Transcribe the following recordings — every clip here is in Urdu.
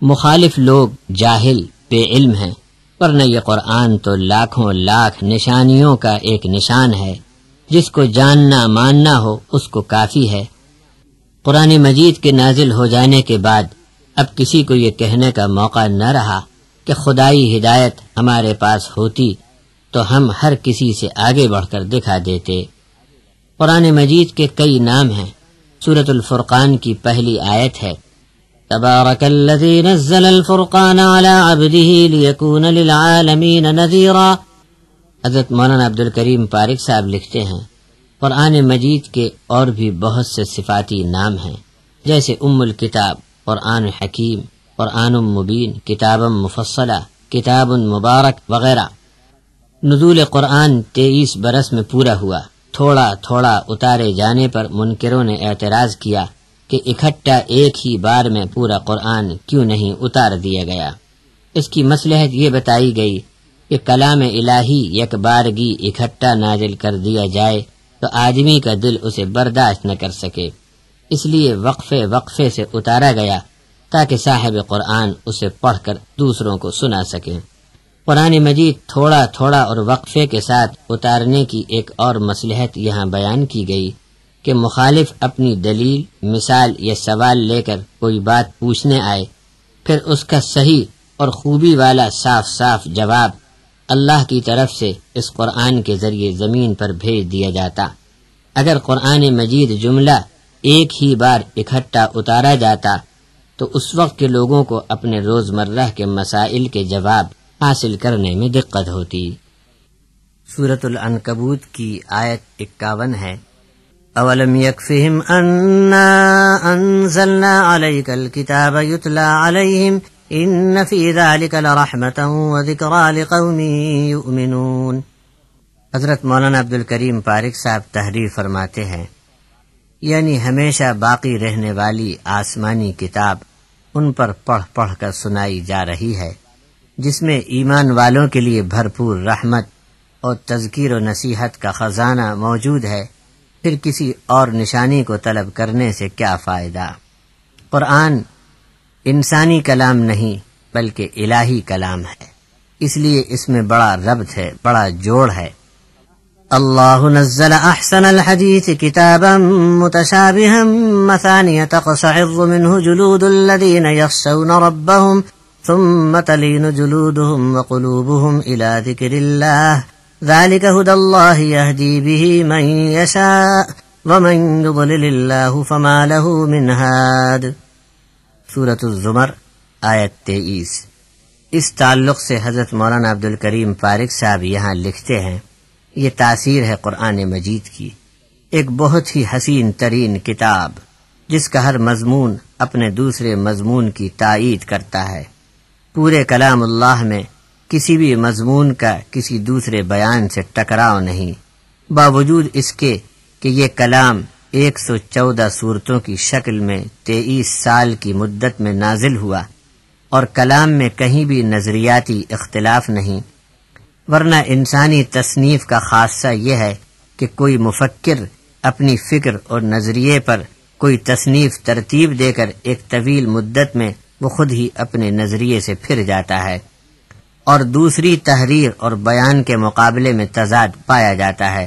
مخالف لوگ جاہل بے علم ہیں، ورنہ یہ قرآن تو لاکھوں لاکھ نشانیوں کا ایک نشان ہے، جس کو جاننا ماننا ہو اس کو کافی ہے۔ قرآن مجید کے نازل ہو جانے کے بعد اب کسی کو یہ کہنے کا موقع نہ رہا کہ خدائی ہدایت ہمارے پاس ہوتی تو ہم ہر کسی سے آگے بڑھ کر دکھا دیتے۔ قرآن مجید کے کئی نام ہیں۔ سورۃ الفرقان کی پہلی آیت ہے تبارک الذی نزل الفرقان علی عبدہ لیکون للعالمین نذیرا۔ حضرت مولانا عبدالکریم پارک صاحب لکھتے ہیں قرآن مجید کے اور بھی بہت سے صفاتی نام ہیں، جیسے ام الکتاب، قرآن حکیم، قرآن مبین، کتاب مفصلہ، کتاب مبارک وغیرہ۔ نزول قرآن 23 برس میں پورا ہوا۔ تھوڑا تھوڑا اتارے جانے پر منکروں نے اعتراض کیا کہ اکٹھا ایک ہی بار میں پورا قرآن کیوں نہیں اتار دیا گیا۔ اس کی مصلحت یہ بتائی گئی کہ کلام الہی یک بارگی اکٹھا نازل کر دیا جائے تو آدمی کا دل اسے برداشت نہ کر سکے، اس لیے وقفے وقفے سے اتارا گیا تاکہ صاحب قرآن اسے پڑھ کر دوسروں کو سنا سکیں۔ قرآن مجید تھوڑا تھوڑا اور وقفے کے ساتھ اتارنے کی ایک اور مصلحت یہاں بیان کی گئی کہ مخالف اپنی دلیل، مثال یا سوال لے کر کوئی بات پوچھنے آئے، پھر اس کا صحیح اور خوبی والا صاف صاف جواب اللہ کی طرف سے اس قرآن کے ذریعے زمین پر بھیج دیا جاتا۔ اگر قرآن مجید جملہ ایک ہی بار اکٹھا اتارا جاتا تو اس وقت کے لوگوں کو اپنے روزمرہ کے مسائل کے جواب حاصل کرنے میں دقت ہوتی۔ سورۃ العنکبوت کی آیت 51 ہے اولم یکفہم انا انزلنا علیک الکتاب یتلی علیہم ان فی ذلک لرحمتا وذکری لقوم یؤمنون۔ حضرت مولانا عبدالکریم پارک صاحب تحریر فرماتے ہیں یعنی ہمیشہ باقی رہنے والی آسمانی کتاب ان پر پڑھ پڑھ کر سنائی جا رہی ہے، جس میں ایمان والوں کے لیے بھرپور رحمت اور تذکیر و نصیحت کا خزانہ موجود ہے، پھر کسی اور نشانی کو طلب کرنے سے کیا فائدہ۔ قرآن انسانی کلام نہیں بلکہ الہی کلام ہے، اس لیے اس میں بڑا ربط ہے، بڑا جوڑ ہے۔ اللہ نزل احسن الحدیث کتابا متشابہا مثانیہ تقشعر منہ جلود الذین یخشون ربهم ثم تلین جلودهم وقلوبهم الى ذکر اللہ ذلك هدى اللہ یہدی به من یشاء ومن یضلل اللہ فما له من ہاد۔ سورۃ الزمر آیت 23۔ اس تعلق سے حضرت مولانا عبدالکریم پارک صاحب یہاں لکھتے ہیں یہ تاثیر ہے قرآن مجید کی، ایک بہت ہی حسین ترین کتاب جس کا ہر مضمون اپنے دوسرے مضمون کی تائید کرتا ہے۔ پورے کلام اللہ میں کسی بھی مضمون کا کسی دوسرے بیان سے ٹکراؤ نہیں، باوجود اس کے کہ یہ کلام 114 صورتوں کی شکل میں 23 سال کی مدت میں نازل ہوا، اور کلام میں کہیں بھی نظریاتی اختلاف نہیں، ورنہ انسانی تصنیف کا خاصہ یہ ہے کہ کوئی مفکر اپنی فکر اور نظریے پر کوئی تصنیف ترتیب دے کر ایک طویل مدت میں وہ خود ہی اپنے نظریے سے پھر جاتا ہے، اور دوسری تحریر اور بیان کے مقابلے میں تضاد پایا جاتا ہے،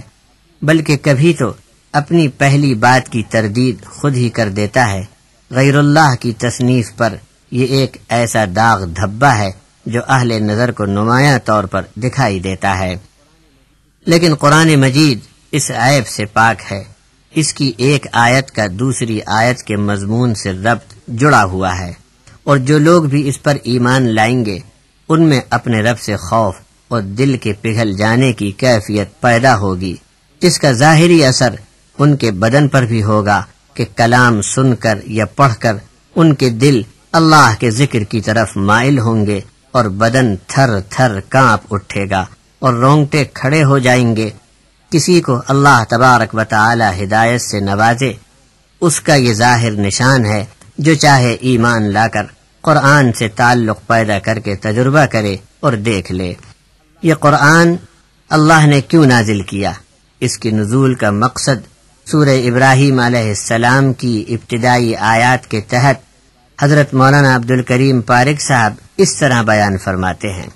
بلکہ کبھی تو اپنی پہلی بات کی تردید خود ہی کر دیتا ہے۔ غیر اللہ کی تصنیف پر یہ ایک ایسا داغ دھبا ہے جو اہل نظر کو نمایاں طور پر دکھائی دیتا ہے، لیکن قرآن مجید اس عیب سے پاک ہے۔ اس کی ایک آیت کا دوسری آیت کے مضمون سے ربط جڑا ہوا ہے، اور جو لوگ بھی اس پر ایمان لائیں گے ان میں اپنے رب سے خوف اور دل کے پگھل جانے کی کیفیت پیدا ہوگی، جس کا ظاہری اثر ان کے بدن پر بھی ہوگا کہ کلام سن کر یا پڑھ کر ان کے دل اللہ کے ذکر کی طرف مائل ہوں گے، اور بدن تھر تھر کانپ اٹھے گا اور رونگٹے کھڑے ہو جائیں گے۔ کسی کو اللہ تبارک و تعالی ہدایت سے نوازے، اس کا یہ ظاہر نشان ہے، جو چاہے ایمان لا کر قرآن سے تعلق پیدا کر کے تجربہ کرے اور دیکھ لے۔ یہ قرآن اللہ نے کیوں نازل کیا؟ اس کی نزول کا مقصد سورہ ابراہیم علیہ السلام کی ابتدائی آیات کے تحت حضرت مولانا عبد الکریم پارک صاحب اس طرح بیان فرماتے ہیں۔